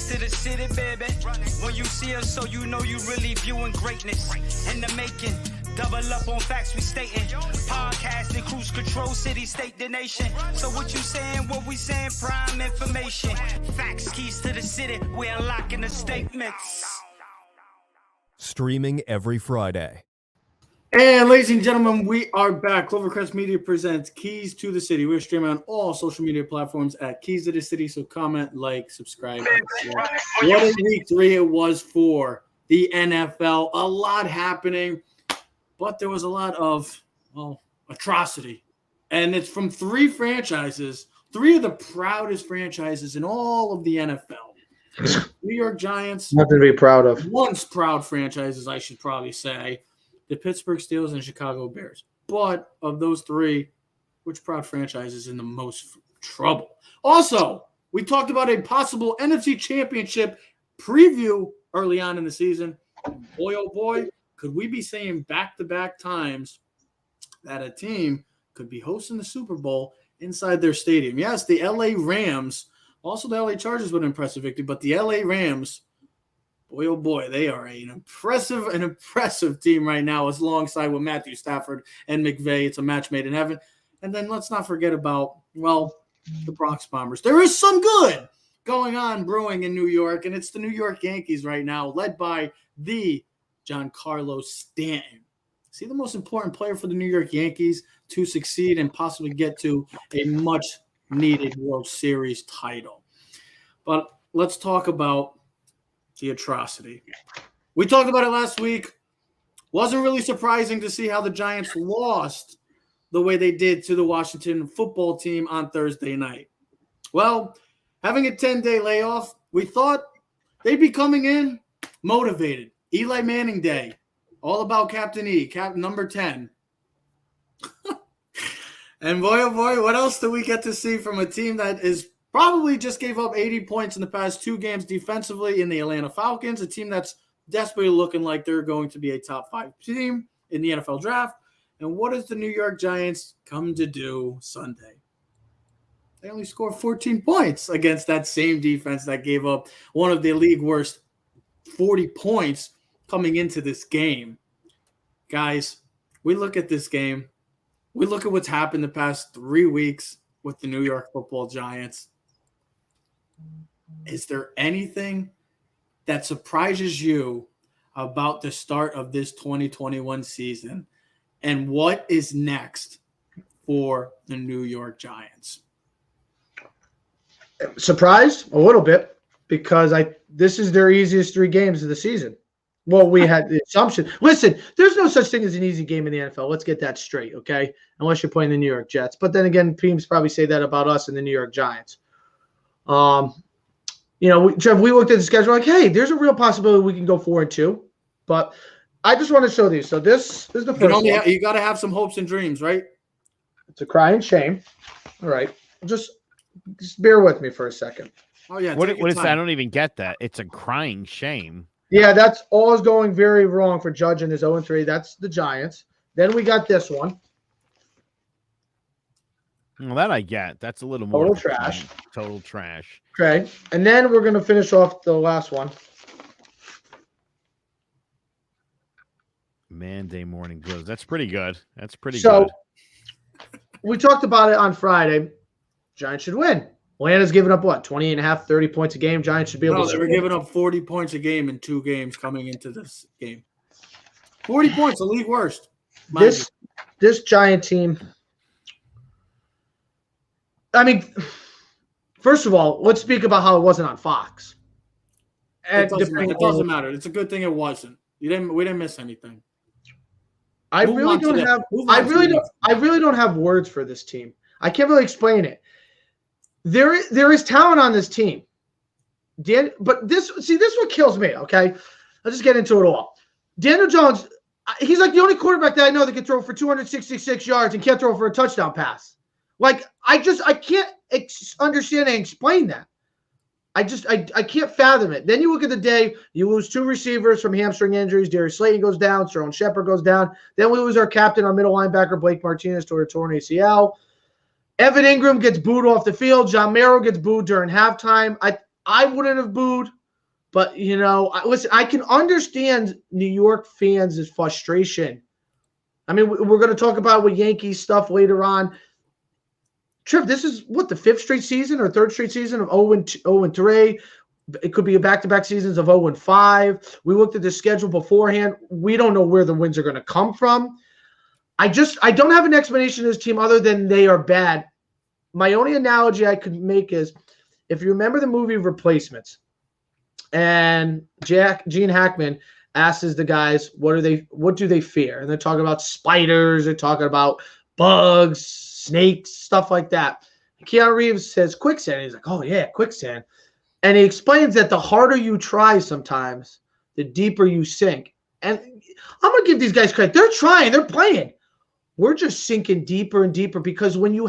keys to the city, baby. When you see us, so you know you really viewing greatness in the making. Double up on facts we stating. Podcasting, cruise control, city, state, the nation. So what you saying, what we saying, prime information. Facts, keys to the city, we unlocking the statements. Streaming every Friday. And ladies and gentlemen, we are back. Clovercrest Media presents Keys to the City. We're streaming on all social media platforms at Keys to the City. So comment, like, subscribe. What a week 3 it was for the NFL. A lot happening, but there was a lot of, atrocity. And it's from 3 franchises, 3 of the proudest franchises in all of the NFL. New York Giants. Nothing to be proud of. Once proud franchises, I should probably say. The Pittsburgh Steelers and Chicago Bears. But of those 3, which proud franchise is in the most trouble? Also, we talked about a possible NFC Championship preview early on in the season. Boy, oh boy, could we be saying back-to-back times that a team could be hosting the Super Bowl inside their stadium? Yes, the LA Rams, also the LA Chargers with an impressive victory, but the LA Rams, boy, oh boy, they are an impressive team right now, as alongside with Matthew Stafford and McVay. It's a match made in heaven. And then let's not forget about, the Bronx Bombers. There is some good going on brewing in New York, and it's the New York Yankees right now, led by the Giancarlo Stanton. Is he the most important player for the New York Yankees to succeed and possibly get to a much-needed World Series title? But let's talk about the atrocity. We talked about it last week. Wasn't really surprising to see how the Giants lost the way they did to the Washington football team on Thursday night. Well, having a 10-day layoff, we thought they'd be coming in motivated. Eli Manning Day. All about Captain E, number 10. And boy, oh boy, what else do we get to see from a team that is probably just gave up 80 points in the past 2 games defensively in the Atlanta Falcons, a team that's desperately looking like they're going to be a top 5 team in the NFL draft. And what does the New York Giants come to do Sunday? They only scored 14 points against that same defense that gave up one of the league worst 40 points coming into this game. Guys, we look at this game. We look at what's happened the past 3 weeks with the New York Football Giants. Is there anything that surprises you about the start of this 2021 season? And what is next for the New York Giants? Surprised a little bit, because this is their easiest 3 games of the season. Well, we had the assumption. Listen, there's no such thing as an easy game in the NFL. Let's get that straight, okay? Unless you're playing the New York Jets. But then again, teams probably say that about us and the New York Giants. Trev, we looked at the schedule like, hey, there's a real possibility we can go 4-2. But I just want to show these. So this is the first one. You got to have some hopes and dreams, right? It's a crying shame. All right. Just bear with me for a second. Oh, yeah. What is that? I don't even get that. It's a crying shame. Yeah, that's all is going very wrong for Judge and his 0-3. That's the Giants. Then we got this one. Well, that I get. That's a little more. Total trash. Total trash. Okay. And then we're going to finish off the last one. Monday morning blues. That's pretty good. That's pretty good. So we talked about it on Friday. Giants should win. Atlanta's giving up, 28.5, 30 points a game. Giants should be able to. They were giving up 40 points a game in 2 games coming into this game. 40 points, the league worst. This Giant team, I mean, first of all, let's speak about how it wasn't on Fox. It doesn't matter. It's a good thing it wasn't. We didn't miss anything. I really don't have words for this team. I can't really explain it. There is talent on this team. But this what kills me, okay? I'll just get into it all. Daniel Jones, he's like the only quarterback that I know that can throw for 266 yards and can't throw for a touchdown pass. Like, I can't understand and explain that. I can't fathom it. Then you look at the day, you lose 2 receivers from hamstring injuries. Darius Slayton goes down. Sterling Shepard goes down. Then we lose our captain, our middle linebacker, Blake Martinez, to a torn ACL. Evan Ingram gets booed off the field. John Merrill gets booed during halftime. I wouldn't have booed. But, listen, I can understand New York fans' frustration. I mean, we're going to talk about with Yankees stuff later on. Trev, this is the 5th straight season or 3rd straight season of 0-3. It could be a back-to-back seasons of 0-5. We looked at the schedule beforehand. We don't know where the wins are going to come from. I don't have an explanation of this team other than they are bad. My only analogy I could make is if you remember the movie Replacements, and Gene Hackman asks the guys, what do they fear? And they're talking about spiders, they're talking about bugs, snakes, stuff like that. Keanu Reeves says quicksand. He's like, oh yeah, quicksand. And he explains that the harder you try sometimes, the deeper you sink. And I'm going to give these guys credit. They're trying. They're playing. We're just sinking deeper and deeper because when you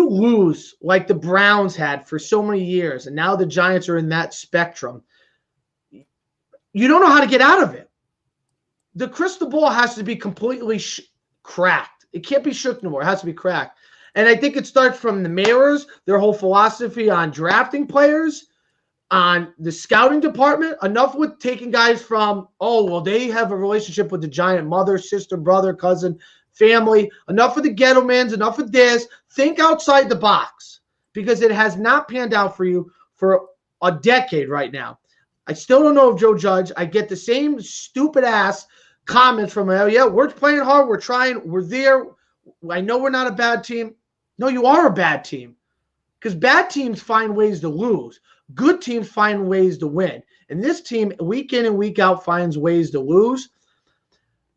lose like the Browns had for so many years, and now the Giants are in that spectrum, you don't know how to get out of it. The crystal ball has to be completely cracked. It can't be shook no more. It has to be cracked. And I think it starts from the Mariners, their whole philosophy on drafting players, on the scouting department. Enough with taking guys from, they have a relationship with the Giant, mother, sister, brother, cousin, family. Enough with the Gettlemans, enough with this. Think outside the box because it has not panned out for you for a decade right now. I still don't know if Joe Judge. I get the same stupid-ass comments from him. Yeah, we're playing hard. We're trying. We're there. I know we're not a bad team. No, you are a bad team because bad teams find ways to lose. Good teams find ways to win. And this team, week in and week out, finds ways to lose.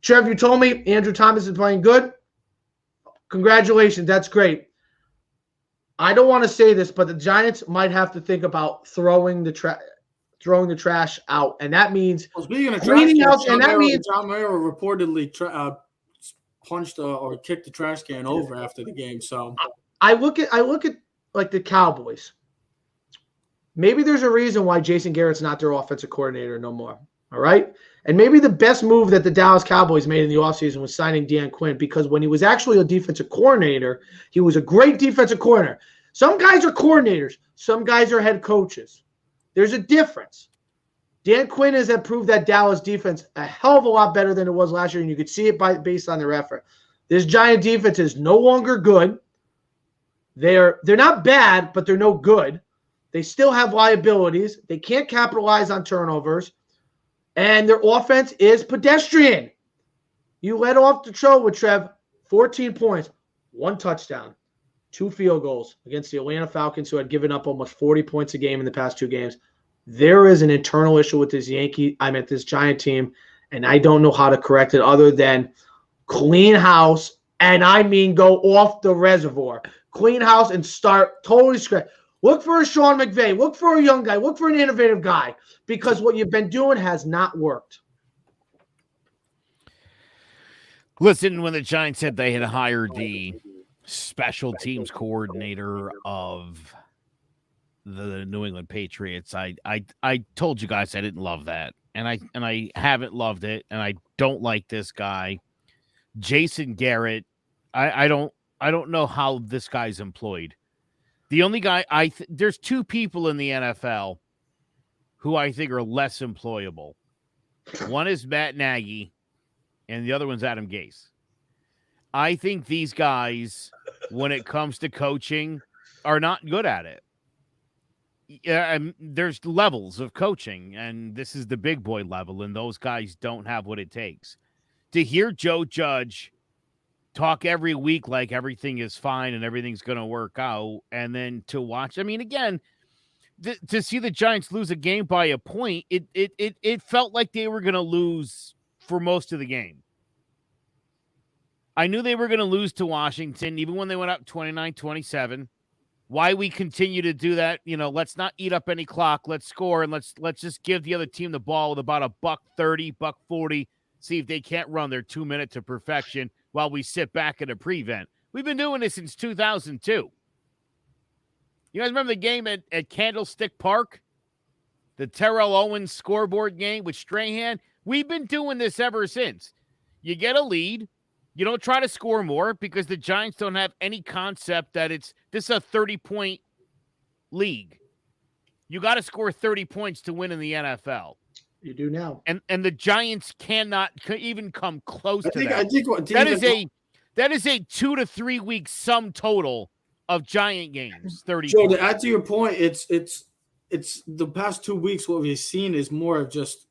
Trev, you told me Andrew Thomas is playing good. Congratulations. That's great. I don't want to say this, but the Giants might have to think about throwing the trash out. And that means speaking of cleaning trash, out. And that means John Mayer reportedly punched or kicked the trash can over after the game. So I look at like the Cowboys. Maybe there's a reason why Jason Garrett's not their offensive coordinator no more. All right. And maybe the best move that the Dallas Cowboys made in the offseason was signing Dan Quinn, because when he was actually a defensive coordinator, he was a great defensive coordinator. Some guys are coordinators. Some guys are head coaches. There's a difference. Dan Quinn has improved that Dallas defense a hell of a lot better than it was last year, and you could see it based on their effort. This Giant defense is no longer good. They're not bad, but they're no good. They still have liabilities. They can't capitalize on turnovers. And their offense is pedestrian. You led off the show with Trev, 14 points, 1 touchdown, 2 field goals against the Atlanta Falcons, who had given up almost 40 points a game in the past 2 games. There is an internal issue with this this Giant team, and I don't know how to correct it other than clean house, and I mean go off the reservoir. Clean house and start totally scratch. Look for a Sean McVay. Look for a young guy. Look for an innovative guy, because what you've been doing has not worked. Listen, when the Giants said they had hired the special teams coordinator of the New England Patriots, I told you guys I didn't love that, and I haven't loved it, and I don't like this guy, Jason Garrett. I don't know how this guy's employed. The only guy there's 2 people in the NFL who I think are less employable. One is Matt Nagy, and the other one's Adam Gase. I think these guys, when it comes to coaching, are not good at it. Yeah, there's levels of coaching, and this is the big boy level, and those guys don't have what it takes. To hear Joe Judge talk every week like everything is fine and everything's going to work out, and then to watch, I mean, again, to see the Giants lose a game by a point, it felt like they were going to lose for most of the game. I knew they were going to lose to Washington, even when they went up 29-27. Why we continue to do that, let's not eat up any clock. Let's score, and let's just give the other team the ball with about $130, $140, see if they can't run their 2 minute to perfection while we sit back at a prevent. We've been doing this since 2002. You guys remember the game at Candlestick Park? The Terrell Owens scoreboard game with Strahan? We've been doing this ever since. You get a lead. You don't try to score more because the Giants don't have any concept that this is a 30-point league. You got to score 30 points to win in the NFL. You do now. And the Giants cannot even come close to that. I think that is a 2 to 3 week sum total of Giant games. 30. Joe, to add to your point, it's the past 2 weeks. What we've seen is more of just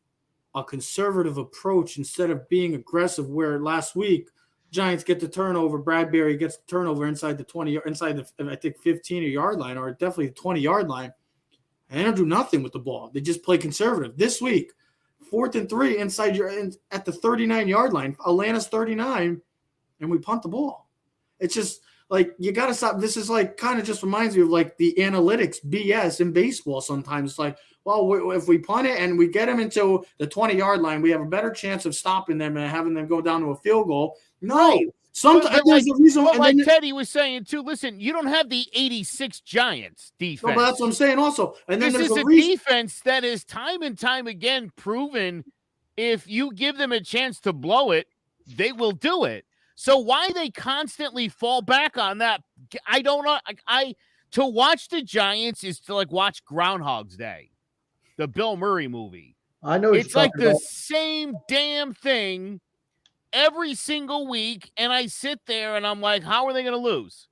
a conservative approach instead of being aggressive. Where last week Giants get the turnover, Bradbury gets the turnover inside the 20, inside the I think 15-yard line, or definitely the 20-yard line, and they don't do nothing with the ball. They just play conservative. This week, 4th and 3 at the 39-yard line, Atlanta's 39, and we punt the ball. It's just like you got to stop. This is like kind of just reminds me of like the analytics BS in baseball. Sometimes it's like, well, if we punt it and we get them into the 20-yard line, we have a better chance of stopping them and having them go down to a field goal. No, right. Sometimes there's a reason. But like Teddy was saying too, listen, you don't have the 86 Giants defense. No, but that's what I'm saying also. And then this is a defense that is time and time again proven if you give them a chance to blow it, they will do it. So why they constantly fall back on that, I don't know. To watch the Giants is to like watch Groundhog's Day, the Bill Murray movie. I know it's like the same damn thing every single week, and I sit there and I'm like, how are they going to lose?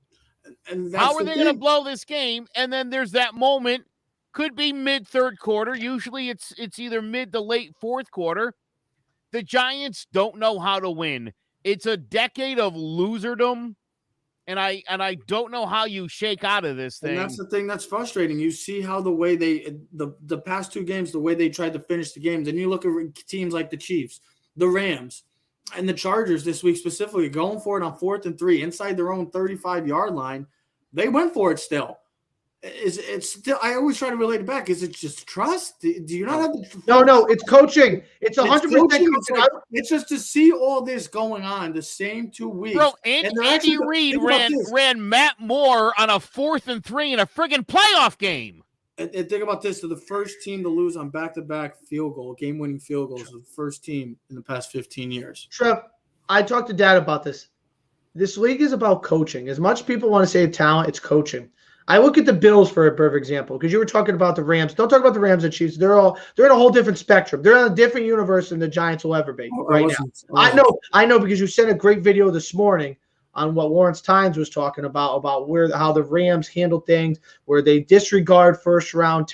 How are they going to blow this game? And then there's that moment, could be mid-third quarter. Usually it's either mid to late fourth quarter. The Giants don't know how to win. It's a decade of loserdom, and I don't know how you shake out of this thing. And that's the thing that's frustrating. You see how the way the past 2 games, the way they tried to finish the games, and you look at teams like the Chiefs, the Rams, and the Chargers this week specifically, going for it on 4th and 3 inside their own 35-yard line. They went for it still. It's still. I always try to relate it back. Is it just trust? Do you not have the? No. It's coaching. It's 100% coaching. It's just to see all this going on the same 2 weeks. Bro, Andy Reid ran Matt Moore on a 4th and 3 in a friggin' playoff game. And think about this: to the first team to lose on back-to-back game-winning field goals, the first team in the past 15 years. Trev, I talked to Dad about this. This league is about coaching. As much people want to say talent, it's coaching. I look at the Bills for a perfect example because you were talking about the Rams. Don't talk about the Rams and Chiefs. They're in a whole different spectrum. They're in a different universe than the Giants will ever be right now. I know because you sent a great video this morning on what Lawrence Tynes was talking about how the Rams handle things, where they disregard first round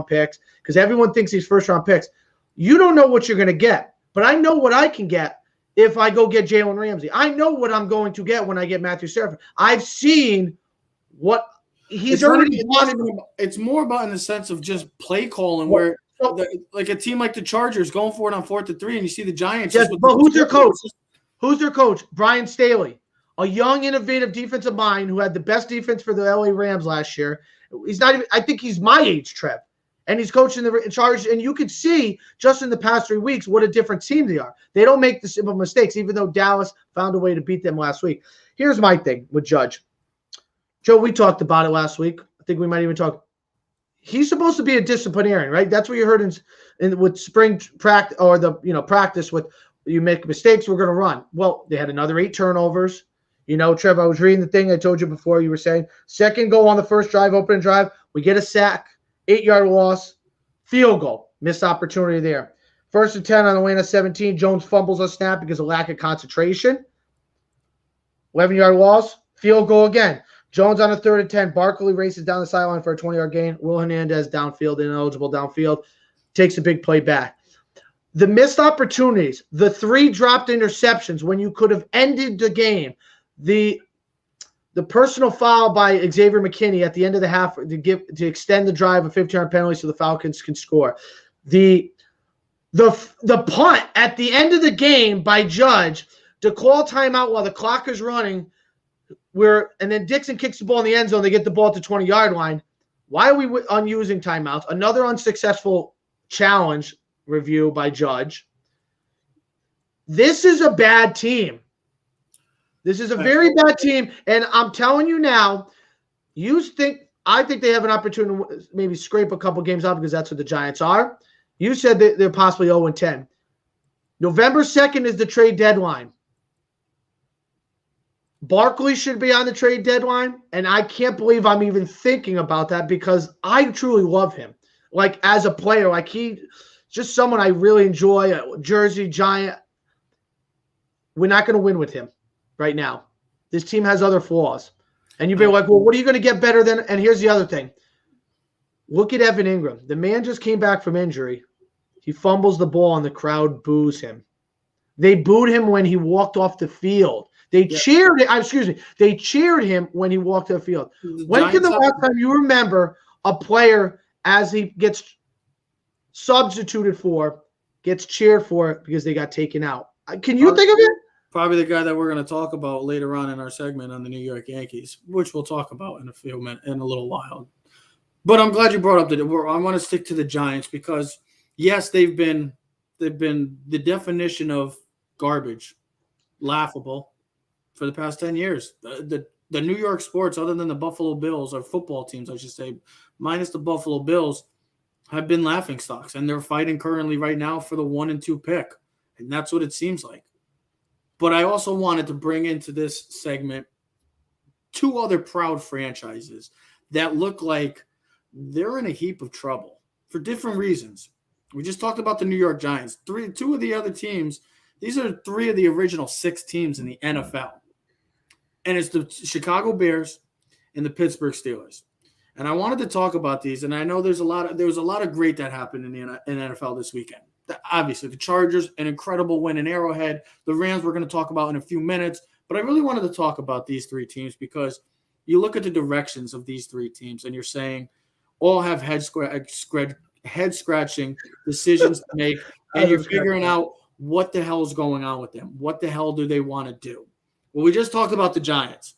picks because everyone thinks these first round picks. You don't know what you're going to get, but I know what I can get if I go get Jalen Ramsey. I know what I'm going to get when I get Matthew Stafford. I've seen what. It's more about in the sense of just play calling, where like a team like the Chargers going for it on 4th and 3, and you see the Giants. Yes, but who's their coach? Who's their coach? Brian Staley, a young, innovative defensive mind who had the best defense for the LA Rams last year. He's not even. I think he's my age, Trev, and he's coaching the Chargers. And you could see just in the past 3 weeks what a different team they are. They don't make the simple mistakes, even though Dallas found a way to beat them last week. Here's my thing with Judge. Joe, we talked about it last week. I think we might even talk. He's supposed to be a disciplinarian, right? That's what you heard in with spring practice or the practice with you make mistakes, we're going to run. Well, they had another 8 turnovers. Trev, I was reading the thing I told you before. You were saying second goal on the first drive, opening drive. We get a sack, 8-yard loss, field goal, missed opportunity there. 1st and 10 on Atlanta 17. Jones fumbles a snap because of lack of concentration. 11-yard loss, field goal again. Jones on a 3rd and 10. Barkley races down the sideline for a 20-yard gain. Will Hernandez downfield, ineligible downfield, takes a big play back. The missed opportunities, the 3 dropped interceptions when you could have ended the game, the personal foul by Xavier McKinney at the end of the half to extend the drive, a 15-yard penalty so the Falcons can score. The punt at the end of the game by Judge to call timeout while the clock is running. And then Dixon kicks the ball in the end zone. They get the ball at the 20-yard line. Why are we unusing timeouts? Another unsuccessful challenge review by Judge. This is a bad team. This is a very bad team. And I'm telling you now, I think they have an opportunity to maybe scrape a couple games out because that's what the Giants are. You said that they're possibly 0-10. November 2nd is the trade deadline. Barkley should be on the trade deadline, and I can't believe I'm even thinking about that because I truly love him. Like, as a player, like he just someone I really enjoy, a Jersey Giant. We're not going to win with him right now. This team has other flaws. And you'd be like, well, what are you going to get better than? And here's the other thing. Look at Evan Ingram. The man just came back from injury. He fumbles the ball and the crowd boos him. They booed him when he walked off the field. They cheered it. They cheered him when he walked off the field. When can the last time you remember a player, as he gets substituted for, gets cheered for it because they got taken out? Can you think of it? Probably the guy that we're going to talk about later on in our segment on the New York Yankees, which we'll talk about in a little while. But I'm glad you brought up I want to stick to the Giants because yes, they've been the definition of garbage, laughable for the past 10 years. The New York sports, other than the Buffalo Bills, or football teams, I should say, minus the Buffalo Bills, have been laughingstocks, and they're fighting currently right now for the 1 and 2 pick, and that's what it seems like. But I also wanted to bring into this segment two other proud franchises that look like they're in a heap of trouble for different reasons. We just talked about the New York Giants. Two of the other teams, these are 3 of the original 6 teams in the NFL. And it's the Chicago Bears and the Pittsburgh Steelers. And I wanted to talk about these, and I know there was a lot of great that happened in the NFL this weekend. Obviously, the Chargers, an incredible win in Arrowhead. The Rams we're going to talk about in a few minutes. But I really wanted to talk about these 3 teams because you look at the directions of these 3 teams, and you're saying all have head-scratching decisions to make, and you're figuring out what the hell is going on with them. What the hell do they want to do? Well, we just talked about the Giants.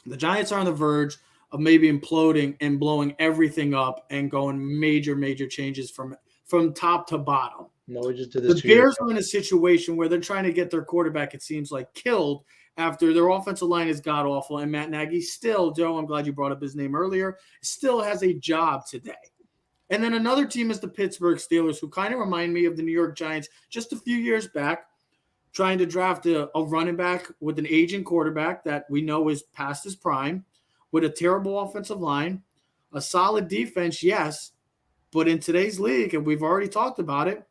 The Giants are on the verge of maybe imploding and blowing everything up and going major changes from top to bottom. No, we just did this. The Bears are in a situation where they're trying to get their quarterback, it seems like, killed after their offensive line is god-awful, and Matt Nagy still, Joe, I'm glad you brought up his name earlier, still has a job today. And then another team is the Pittsburgh Steelers, who kind of remind me of the New York Giants just a few years back, trying to draft a running back with an aging quarterback that we know is past his prime, with a terrible offensive line, a solid defense, yes, but in today's league, and we've already talked about it,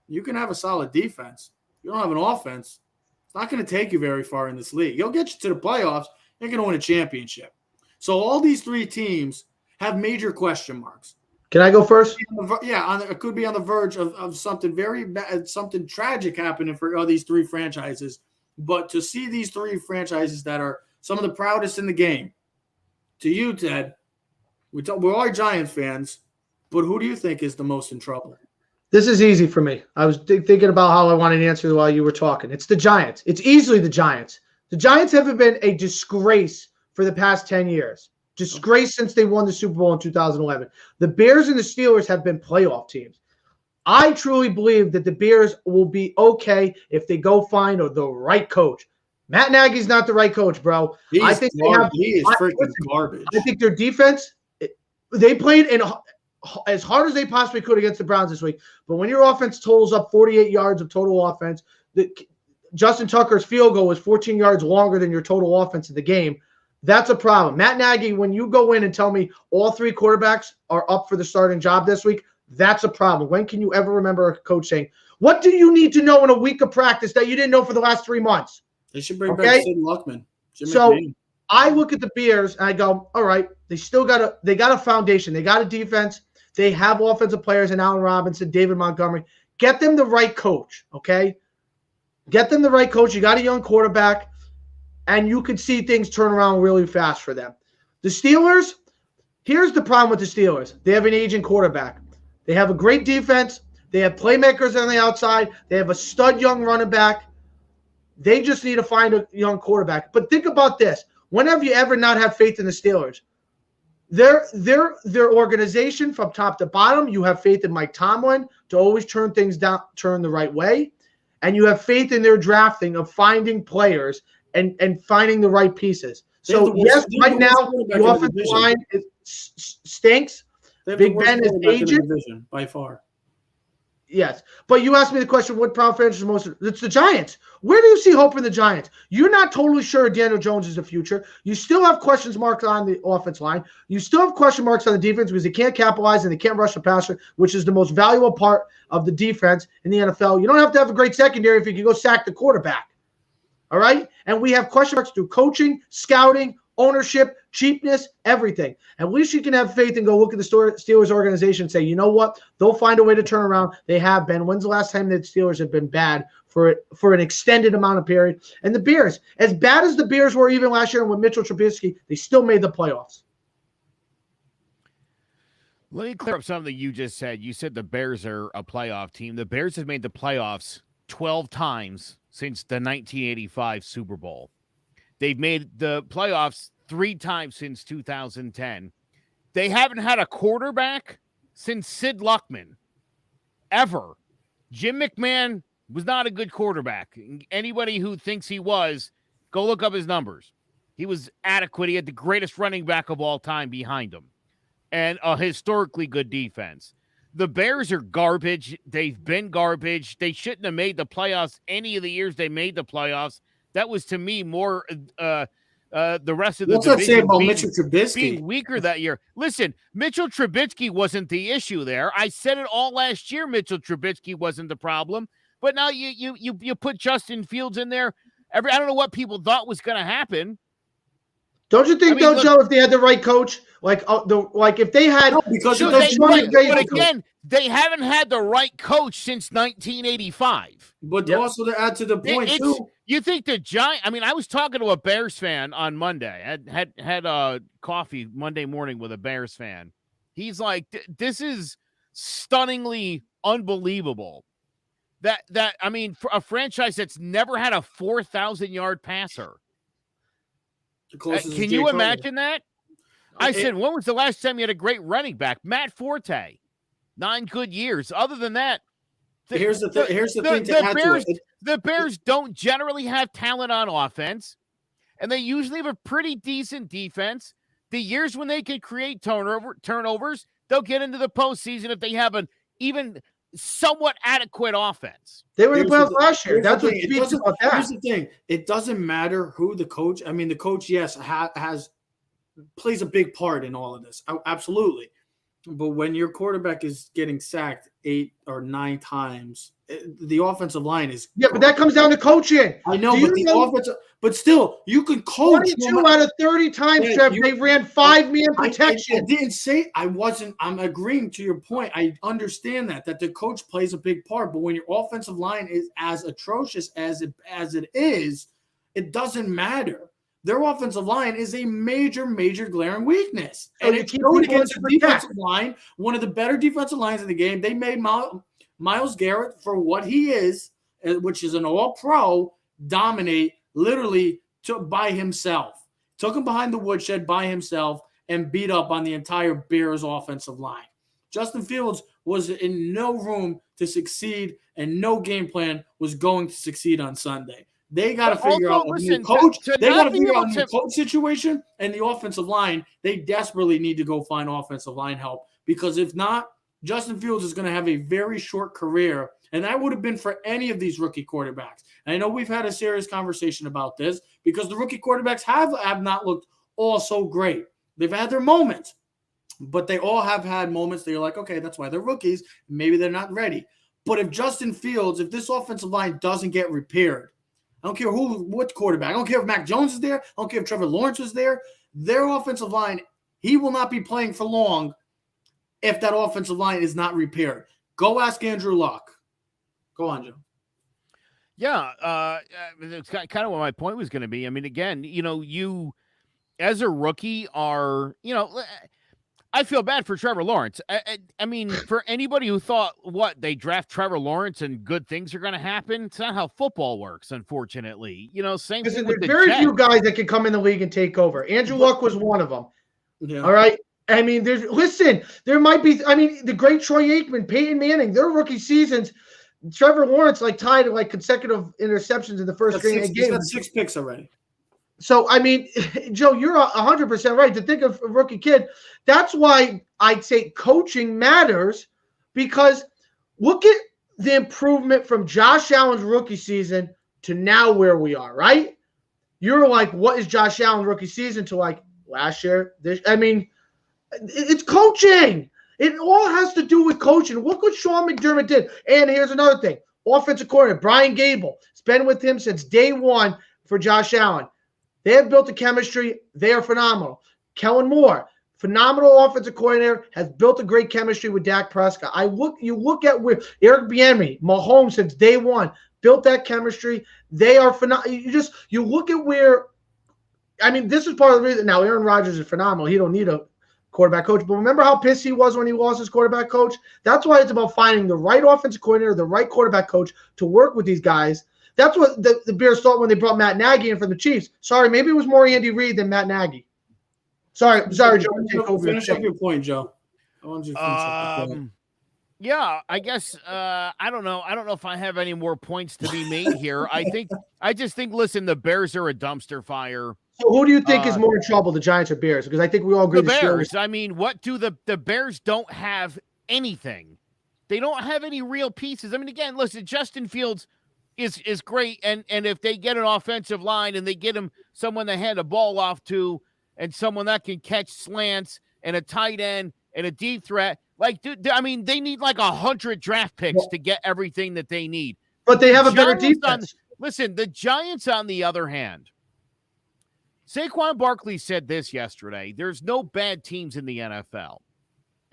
you can have a solid defense. You don't have an offense, it's not going to take you very far in this league. You'll get you to the playoffs, you're going to win a championship. So all these 3 teams have major question marks. Can I go first? Yeah, it could be on the verge of something very bad, something tragic happening for all these 3 franchises. But to see these 3 franchises that are some of the proudest in the game, to you, Ted, we're all Giants fans, but who do you think is the most in trouble? This is easy for me. I was thinking about how I wanted to answer while you were talking. It's the Giants. It's easily the Giants. The Giants haven't been a disgrace for the past 10 years. Disgrace since they won the Super Bowl in 2011. The Bears and the Steelers have been playoff teams. I truly believe that the Bears will be okay if they go find the right coach. Matt Nagy's not the right coach, bro. He is freaking garbage. I think their defense, they played as hard as they possibly could against the Browns this week. But when your offense totals up 48 yards of total offense, Justin Tucker's field goal was 14 yards longer than your total offense in the game. That's a problem. Matt Nagy, when you go in and tell me all 3 quarterbacks are up for the starting job this week, that's a problem. When can you ever remember a coach saying, what do you need to know in a week of practice that you didn't know for the last 3 months? They should bring back Sid Luckman. So I look at the Bears and I go, all right, they got a foundation. They got a defense. They have offensive players in Allen Robinson, David Montgomery. Get them the right coach, okay? Get them the right coach. You got a young quarterback, and you can see things turn around really fast for them. The Steelers, here's the problem with the Steelers. They have an aging quarterback. They have a great defense. They have playmakers on the outside. They have a stud young running back. They just need to find a young quarterback. But think about this. When have you ever not had faith in the Steelers? Their organization from top to bottom, you have faith in Mike Tomlin to always turn things down, turn the right way. And you have faith in their drafting of finding players and finding the right pieces. So, yes, right now, the offensive line stinks. Big Ben is aging. By far. Yes, but you asked me the question, what proud franchise is most? It's the Giants. Where do you see hope in the Giants? You're not totally sure Daniel Jones is the future. You still have questions marks on the offense line. You still have question marks on the defense because they can't capitalize and they can't rush the passer, which is the most valuable part of the defense in the NFL. You don't have to have a great secondary if you can go sack the quarterback. All right? And we have question marks through coaching, scouting, ownership, cheapness, everything. At least you can have faith and go look at the Steelers organization and say, you know what? They'll find a way to turn around. They have been. When's the last time the Steelers have been bad for an extended amount of period? And the Bears, as bad as the Bears were even last year with Mitchell Trubisky, they still made the playoffs. Let me clear up something you just said. You said the Bears are a playoff team. The Bears have made the playoffs 12 times since the 1985 Super Bowl. They've made the playoffs 3 times since 2010. They haven't had a quarterback since Sid Luckman, ever. Jim McMahon was not a good quarterback. Anybody who thinks he was, go look up his numbers. He was adequate. He had the greatest running back of all time behind him and a historically good defense. The Bears are garbage. They've been garbage. They shouldn't have made the playoffs any of the years they made the playoffs. That was, to me, more the rest of the division. What's that say about Mitchell Trubisky being weaker that year? Listen, Mitchell Trubisky wasn't the issue there. I said it all last year. Mitchell Trubisky wasn't the problem, but now you put Justin Fields in there. I don't know what people thought was going to happen. Don't you think, Joe, if they had the right coach, if they had, but again, they haven't had the right coach since 1985. But also to add to the point too, you think the Giants? I mean, I was talking to a Bears fan on Monday. Had coffee Monday morning with a Bears fan. He's like, "This is stunningly unbelievable." That I mean, for a franchise that's never had a 4,000-yard passer. Can you imagine that? I said, when was the last time you had a great running back? Matt Forte, 9 good years. Other than that, here's the thing. The Bears don't generally have talent on offense, and they usually have a pretty decent defense. The years when they can create turnovers, they'll get into the postseason if they have an even somewhat adequate offense. They were in the playoffs last year. That's what speaks about that. Here's the thing. It doesn't matter who the coach. I mean, the coach, yes, plays a big part in all of this. Absolutely. But when your quarterback is getting sacked 8 or 9 times, the offensive line is but that comes down to coaching. I know, but still, you can coach 22 out of 30 times, Trev. They ran 5-man protection. I didn't say I wasn't. I'm agreeing to your point. I understand that the coach plays a big part. But when your offensive line is as atrocious as it is, it doesn't matter. Their offensive line is a major, major glaring weakness. And it showed against the defensive line, one of the better defensive lines in the game. They made Myles Garrett, for what he is, which is an all-pro, dominate literally by himself. Took him behind the woodshed by himself and beat up on the entire Bears offensive line. Justin Fields was in no room to succeed, and no game plan was going to succeed on Sunday. They got to figure out a new coach. They got to figure out a new coach situation, and the offensive line, they desperately need to go find offensive line help, because if not, Justin Fields is going to have a very short career, and that would have been for any of these rookie quarterbacks. And I know we've had a serious conversation about this because the rookie quarterbacks have not looked all so great. They've had their moments, but they all have had moments that you're like, okay, that's why they're rookies. Maybe they're not ready. But if Justin Fields, if this offensive line doesn't get repaired, I don't care what quarterback. I don't care if Mac Jones is there. I don't care if Trevor Lawrence is there. Their offensive line, he will not be playing for long if that offensive line is not repaired. Go ask Andrew Luck. Go on, Joe. Yeah, it's kind of what my point was going to be. I mean, again, you as a rookie are, I feel bad for Trevor Lawrence. I mean, for anybody who thought, they draft Trevor Lawrence and good things are going to happen. It's not how football works, unfortunately. Same thing with the There's very few guys that can come in the league and take over. Andrew Luck was one of them. Yeah. All right. I mean, there might be, the great Troy Aikman, Peyton Manning, their rookie seasons, Trevor Lawrence tied consecutive interceptions in the first game. He's got 6 picks already. So, Joe, you're 100% right. To think of a rookie kid, that's why I'd say coaching matters, because look at the improvement from Josh Allen's rookie season to now where we are, right? You're like, what is Josh Allen's rookie season to like last year? It's coaching. It all has to do with coaching. Look what Sean McDermott did. And here's another thing. Offensive coordinator, Brian Gable. It's been with him since day one for Josh Allen. They have built a chemistry. They are phenomenal. Kellen Moore, phenomenal offensive coordinator, has built a great chemistry with Dak Prescott. You look at where Eric Bieniemy, Mahomes since day one, built that chemistry. They are phenomenal. You look at where – I mean, this is part of the reason. Now, Aaron Rodgers is phenomenal. He don't need a quarterback coach. But remember how pissed he was when he lost his quarterback coach? That's why it's about finding the right offensive coordinator, the right quarterback coach to work with these guys. That's what the Bears thought when they brought Matt Nagy in from the Chiefs. Sorry, maybe it was more Andy Reid than Matt Nagy. Sorry, Joe. Finish up your point, Joe. I want you to finish up your point. Yeah, I guess I don't know. I don't know if I have any more points to be made here. I just think. Listen, the Bears are a dumpster fire. So who do you think is more in trouble, the Giants or Bears? Because I think we all agree the Bears. I mean, what do the Bears don't have anything? They don't have any real pieces. I mean, again, listen, Justin Fields is great, and if they get an offensive line and they get him someone to hand a ball off to, and someone that can catch slants and a tight end and a deep threat. Like, dude, I mean, they need like 100 draft picks to get everything that they need. But they have a better defense. Listen, the Giants, on the other hand, Saquon Barkley said this yesterday. There's no bad teams in the NFL.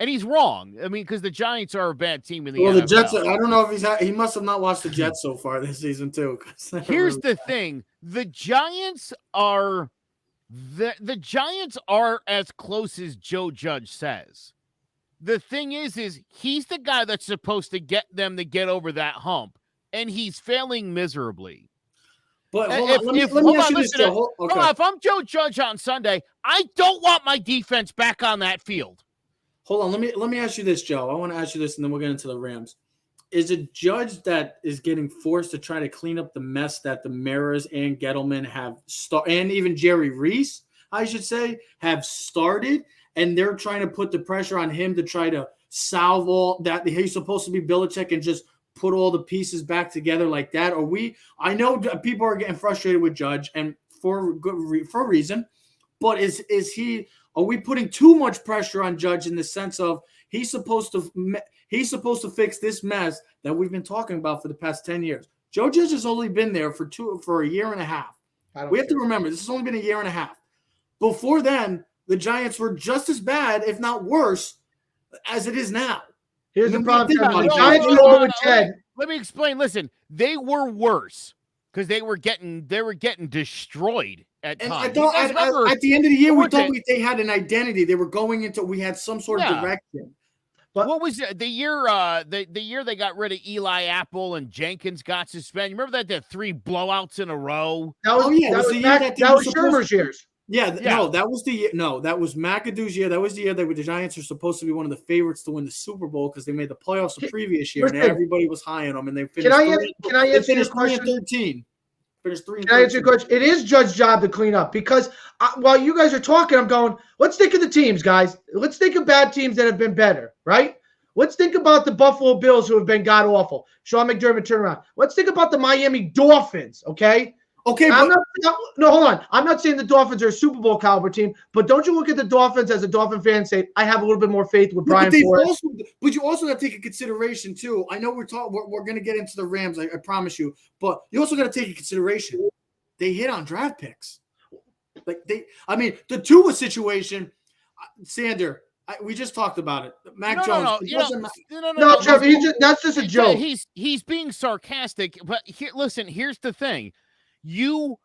And he's wrong. I mean, because the Giants are a bad team in the NFL. Well, the Jets, I don't know if he must have not watched the Jets so far this season, too. Here's the thing. The Giants are the Giants are as close as Joe Judge says. The thing is he's the guy that's supposed to get them to get over that hump, and he's failing miserably. But let me ask you this, Joe. Okay. If I'm Joe Judge on Sunday, I don't want my defense back on that field. Hold on, let me ask you this, Joe. I want to ask you this, and then we'll get into the Rams. Is it Judge that is getting forced to try to clean up the mess that the Maras and Gettleman have and even Jerry Reese, I should say, have started, and they're trying to put the pressure on him to try to solve all that? He's supposed to be Belichick and just put all the pieces back together like that? I know people are getting frustrated with Judge, and for a reason, but are we putting too much pressure on Judge in the sense of he's supposed to fix this mess that we've been talking about for the past 10 years? Joe Judge has only been there for a year and a half. We have to remember, this has only been a year and a half. Before then, the Giants were just as bad, if not worse, as it is now. Here's the problem. The Giants were over with Ted. Let me explain. Listen, they were worse because they were getting destroyed at times. At the end of the year, we thought they had an identity. They were going into. We had some sort of direction. But what was the year? The year they got rid of Eli Apple and Jenkins got suspended. Remember that? The 3 blowouts in a row. That was Shermer's years. No, that was the year. No, that was McAdoo's year. That was the year that the Giants are supposed to be one of the favorites to win the Super Bowl because they made the playoffs the previous year, and everybody was high on them, and they finished. Can I answer your question? 3-13. Finished 3-13. Can I answer your question? It is Judge's job to clean up because while you guys are talking, I'm going, let's think of the teams, guys. Let's think of bad teams that have been better, right? Let's think about the Buffalo Bills who have been god-awful. Sean McDermott turnaround. Let's think about the Miami Dolphins, okay? Okay, hold on. I'm not saying the Dolphins are a Super Bowl caliber team, but don't you look at the Dolphins as a Dolphin fan and say, I have a little bit more faith with Brian Flores? But you also got to take into consideration, too. I know we're going to get into the Rams, I promise you, but you also got to take into consideration they hit on draft picks. The Tua situation, Sander, we just talked about it. Mac Jones. No, Trevor, that's just a joke. He's being sarcastic, but here's the thing. The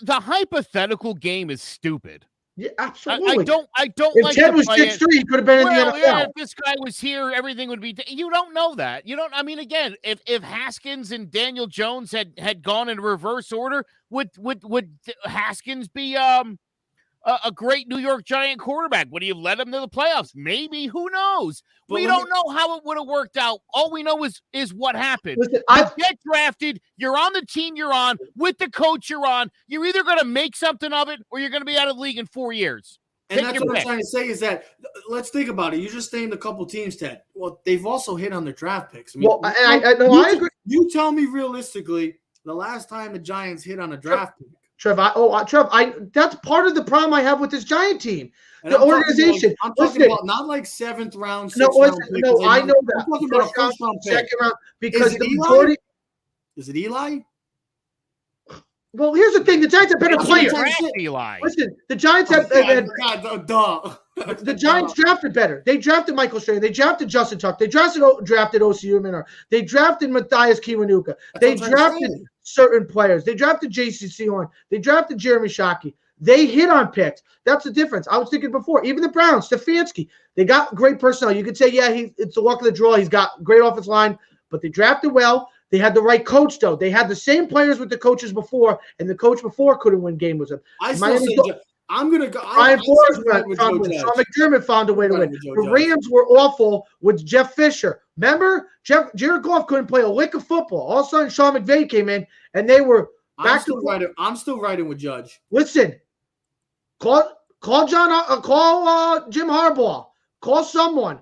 hypothetical game is stupid. Yeah, absolutely. I don't. If Ted was 6'3", he could have been in the NFL. Yeah, if this guy was here, everything would be. You don't know that. You don't. I mean, again, if Haskins and Daniel Jones had gone in reverse order, would Haskins be a great New York Giant quarterback? Would he have led them to the playoffs? Maybe. Who knows? We don't know how it would have worked out. All we know is what happened. Listen, you get drafted. You're on the team you're on with the coach you're on. You're either going to make something of it or you're going to be out of the league in 4 years. And that's what I'm trying to say is that let's think about it. You just named a couple teams, Ted. Well, they've also hit on their draft picks. I mean, I agree. You tell me realistically the last time the Giants hit on a draft pick. Trev, that's part of the problem I have with this Giant team. The organization. I'm talking about not like 7th round, 6th round pick. No, I know that. I'm talking about a first round pick. Second round, because the majority. Is it Eli? Well, here's the thing: the Giants have better players. Eli. Listen, the Giants have. The Giants drafted better. They drafted Michael Strahan. They drafted Justin Tuck. They drafted O.C. Minor. They drafted Matthias Kiwanuka. They drafted certain players. They drafted J.C. Horn. They drafted Jeremy Shockey. They hit on picks. That's the difference. I was thinking before. Even the Browns, Stefanski, they got great personnel. You could say, yeah, it's the luck of the draw. He's got great offensive line, but they drafted well. They had the right coach, though. They had the same players with the coaches before, and the coach before couldn't win game with them. I'm going to go. Ryan Flores found a way. Sean McDermott found a way to win. The Rams were awful with Jeff Fisher. Remember? Jared Goff couldn't play a lick of football. All of a sudden, Sean McVay came in, and they were back to – I'm still riding with Judge. Listen, call Jim Harbaugh. Call someone.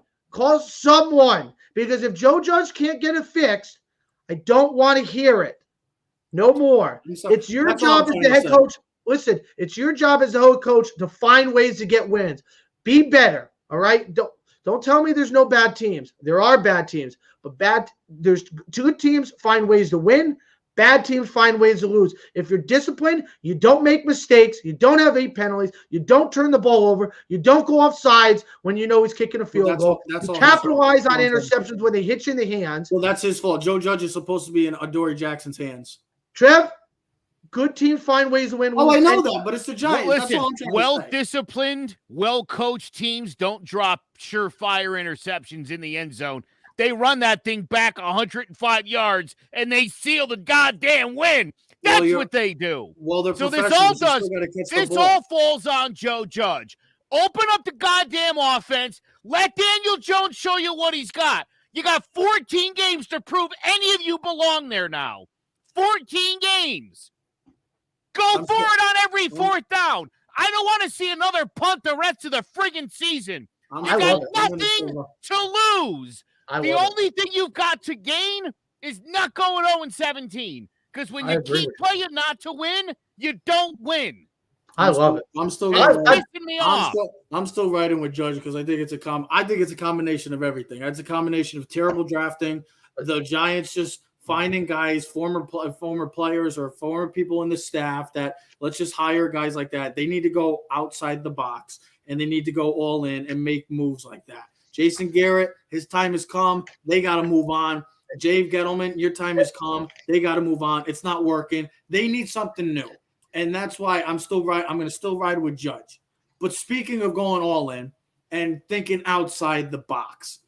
Because if Joe Judge can't get it fixed, I don't want to hear it. No more. It's your job as the head coach. Listen, it's your job as the head coach to find ways to get wins. Be better, all right? Don't tell me there's no bad teams. There are bad teams, but there's good teams find ways to win. Bad teams find ways to lose. If you're disciplined, you don't make mistakes. You don't have 8 penalties. You don't turn the ball over. You don't go off sides when you know he's kicking a field goal. You capitalize on interceptions when they hit you in the hands. Well, that's his fault. Joe Judge is supposed to be in Adoree Jackson's hands. Trev, good teams find ways to win. Oh, I know that, but it's the Giants. Well, listen, well-disciplined, well-coached teams don't drop surefire interceptions in the end zone. They run that thing back 105 yards, and they seal the goddamn win. That's what they do. Well, so this all falls on Joe Judge. Open up the goddamn offense. Let Daniel Jones show you what he's got. You got 14 games to prove any of you belong there now. 14 games. Go for it on every 4th down. I don't want to see another punt the rest of the friggin' season. You got nothing to lose. The only thing you've got to gain is not going 0-17. Because when you keep playing not to win, you don't win. I love it. I'm still riding with Judge because I think it's a combination of everything. It's a combination of terrible drafting, the Giants just finding guys, former players or former people in the staff that let's just hire guys like that. They need to go outside the box and they need to go all in and make moves like that. Jason Garrett, his time has come. They got to move on. Dave Gettleman, your time has come. They got to move on. It's not working. They need something new. And that's why I'm going to still ride with Judge. But speaking of going all in and thinking outside the box,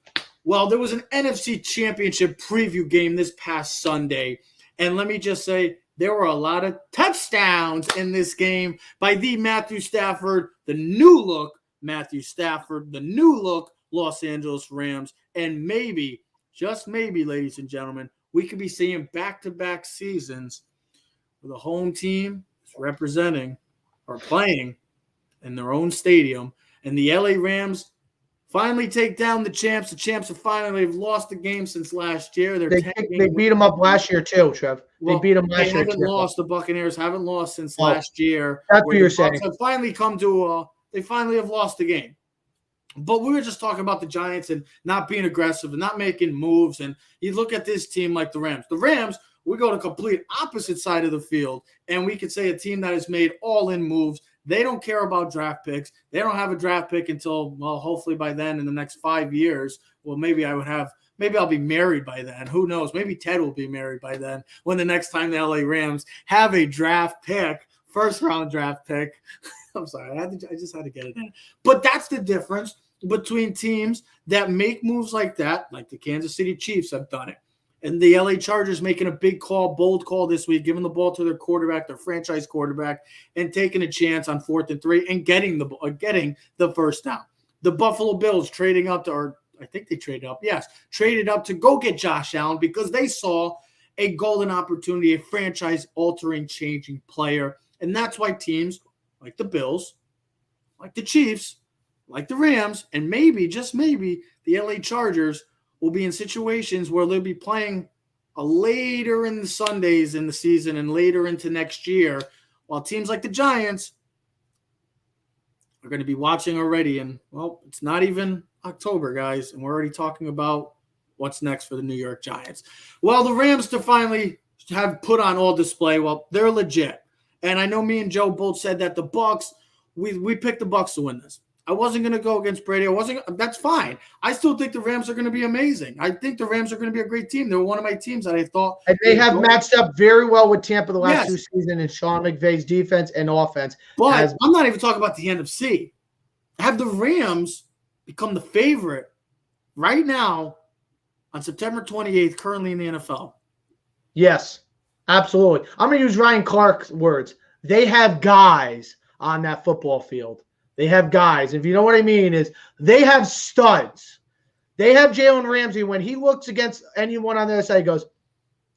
well, there was an NFC Championship Preview game this past Sunday. And let me just say, there were a lot of touchdowns in this game by the Matthew Stafford, the new look Matthew Stafford, the new look Los Angeles Rams, and maybe, just maybe, ladies and gentlemen, we could be seeing back-to-back seasons where the home team is representing or playing in their own stadium, and the LA Rams finally take down the champs. The champs have finally lost the game since last year. They beat them up last year too, Trev. They beat them last year. They haven't lost. The Buccaneers haven't lost since last year. That's what you're saying. Have finally come to they finally have lost the game. But we were just talking about the Giants and not being aggressive and not making moves. And you look at this team like the Rams. The Rams, we go to complete opposite side of the field, and we could say a team that has made all-in moves. They don't care about draft picks. They don't have a draft pick until, well, hopefully by then in the next 5 years. Well, maybe I'll be married by then. Who knows? Maybe Ted will be married by then when the next time the LA Rams have a draft pick, first-round draft pick. I'm sorry. I just had to get it in. But that's the difference between teams that make moves like that, like the Kansas City Chiefs have done it, and the LA Chargers making a big call, bold call this week, giving the ball to their quarterback, their franchise quarterback, and taking a chance on 4th and 3 and getting the first down. The Buffalo Bills trading up traded up to go get Josh Allen because they saw a golden opportunity, a franchise-altering, changing player, and that's why teams like the Bills like the Chiefs, like the Rams, and maybe, just maybe, the LA Chargers will be in situations where they'll be playing later in the Sundays in the season and later into next year, while teams like the Giants are going to be watching already. And, well, it's not even October, guys, and we're already talking about what's next for the New York Giants. Well, the Rams to finally have put on all display. Well, they're legit. And I know me and Joe both said that the Bucs, we picked the Bucs to win this. I wasn't going to go against Brady. That's fine. I still think the Rams are going to be amazing. I think the Rams are going to be a great team. They were one of my tems that I thought. And they have matched up very well with Tampa the last two seasons in Sean McVay's defense and offense. But I'm not even talking about the NFC. Have the Rams become the favorite right now on September 28th, currently in the NFL? Yes, absolutely. I'm going to use Ryan Clark's words. They have guys on that football field. They have guys. If you know what I mean, is they have studs. They have Jalen Ramsey. When he looks against anyone on the other side, he goes,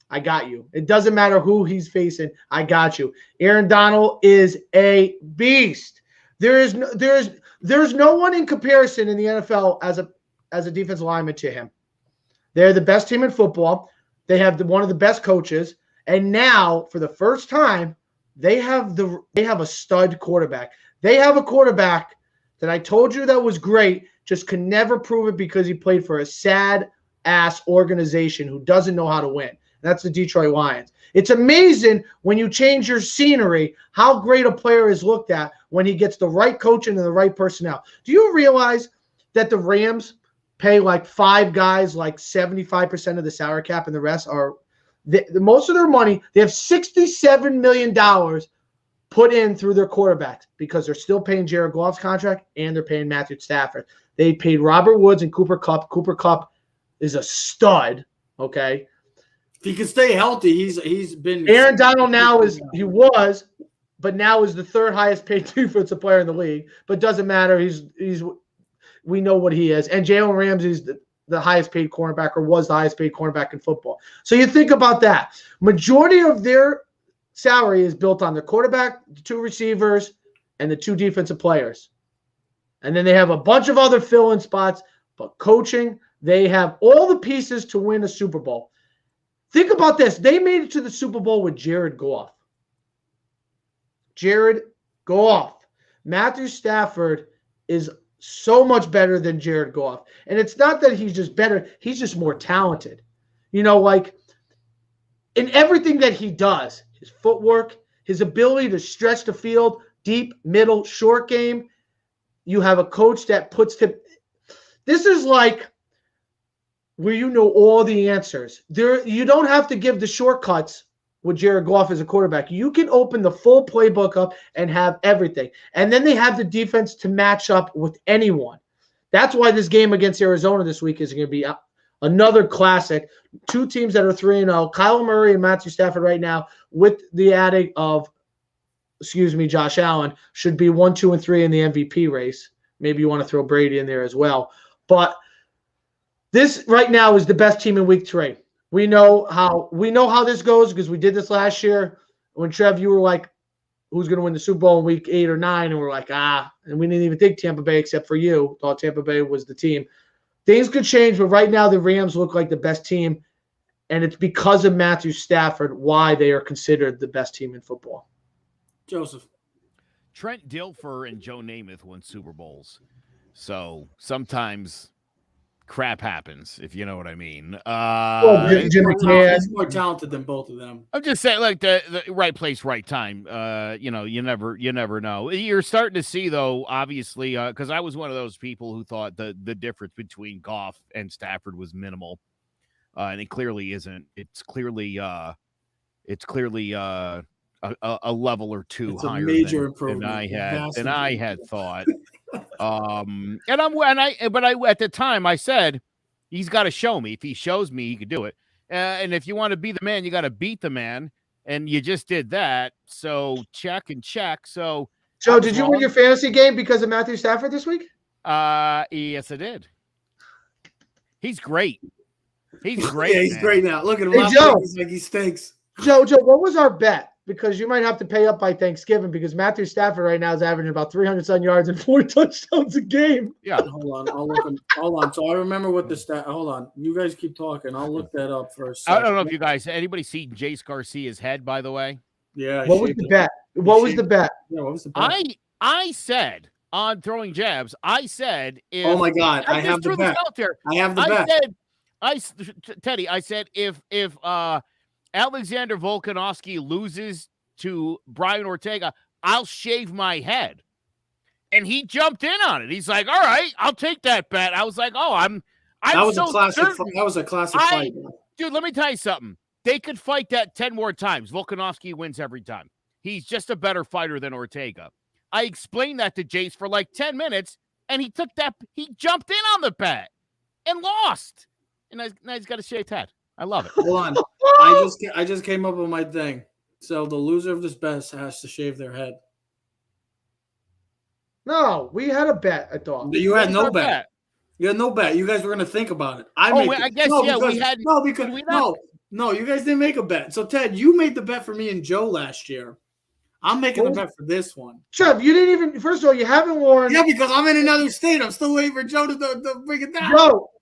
I got you. It doesn't matter who he's facing. I got you. Aaron Donald is a beast. There's no one in comparison in the NFL as a defensive lineman to him. They're the best team in football. They have one of the best coaches. And now, for the first time, they have a stud quarterback. They have a quarterback that I told you that was great, just could never prove it because he played for a sad-ass organization who doesn't know how to win. That's the Detroit Lions. It's amazing when you change your scenery how great a player is looked at when he gets the right coaching and the right personnel. Do you realize that the Rams pay like 5 guys like 75% of the salary cap and the rest are most of their money? They have $67 million put in through their quarterbacks because they're still paying Jared Goff's contract and they're paying Matthew Stafford. They paid Robert Woods and Cooper Kupp. Cooper Kupp is a stud, okay? If he can stay healthy, he's been – Aaron Donald now is – he was, but now is the 3rd highest paid defensive player in the league. But doesn't matter. He's we know what he is. And Jalen Ramsey's the highest paid cornerback, or was the highest paid cornerback in football. So you think about that. Majority of their salary is built on the quarterback, the 2 receivers, and the 2 defensive players. And then they have a bunch of other fill-in spots, but coaching, they have all the pieces to win a Super Bowl. Think about this. They made it to the Super Bowl with Jared Goff. Jared Goff. Matthew Stafford is so much better than Jared Goff. And it's not that he's just better. He's just more talented. You know, like in everything that he does, his footwork, his ability to stretch the field, deep, middle, short game. You have a coach that puts him. This is like where you know all the answers. You don't have to give the shortcuts with Jared Goff as a quarterback. You can open the full playbook up and have everything. And then they have the defense to match up with anyone. That's why this game against Arizona this week is going to be another classic. 2 teams that are 3-0. Kyler Murray and Matthew Stafford right now, with the adding of, Josh Allen, should be 1, 2, and 3 in the MVP race. Maybe you want to throw Brady in there as well. But this right now is the best team in week 3. We know how this goes because we did this last year when Trev, you were like, who's going to win the Super Bowl in week 8 or 9? And we're like, and we didn't even think Tampa Bay except for you. Thought Tampa Bay was the team. Things could change, but right now the Rams look like the best team, and it's because of Matthew Stafford why they are considered the best team in football. Joseph. Trent Dilfer and Joe Namath won Super Bowls. So sometimes crap happens, if you know what I mean. He's more talented than both of them. I'm just saying, like the right place, right time. You never know. You're starting to see, though, obviously, because I was one of those people who thought the difference between Goff and Stafford was minimal, and it clearly isn't. It's clearly a level or 2 it's higher a major than improvement I had thought. But at the time I said he's got to show me. If he shows me, he could do it. And if you want to be the man, you got to beat the man. And you just did that. So check and check. So Joe, did you win your fantasy game because of Matthew Stafford this week? Yes, I did. He's great. He's great. Yeah, he's great now. Look at him. Hey, Joe. He's like he stinks. Joe, what was our bet? because you might have to pay up by Thanksgiving because Matthew Stafford right now is averaging about 300 yards and 4 touchdowns a game. Yeah. Hold on. Hold on. So I remember what the stat. Hold on. You guys keep talking. I'll look that up for a second. I don't know if you guys, anybody see Jace Garcia's head, by the way? Yeah. What was the bet? What was the bet? Yeah, what was the bet? I said on Throwing Jabs, I said if oh my God, I have the bet. I have the bet. Teddy, I said if Alexander Volkanovski loses to Brian Ortega, I'll shave my head. And he jumped in on it. He's like, all right, I'll take that bet. I was like, that was a classic fight. Dude, let me tell you something. They could fight that 10 more times. Volkanovski wins every time. He's just a better fighter than Ortega. I explained that to Jace for like 10 minutes, and he jumped in on the bet and lost. And now he's got a shaved head. I love it. Hold on. I just came up with my thing. So the loser of this bet has to shave their head. No, we had a bet, I thought. You had no bet. You had no bet. You guys were going to think about it. No, you guys didn't make a bet. So, Ted, you made the bet for me and Joe last year. I'm making the bet for this one. Trev, you didn't even – first of all, you haven't worn – Yeah, because I'm in another state. I'm still waiting for Joe to bring it down.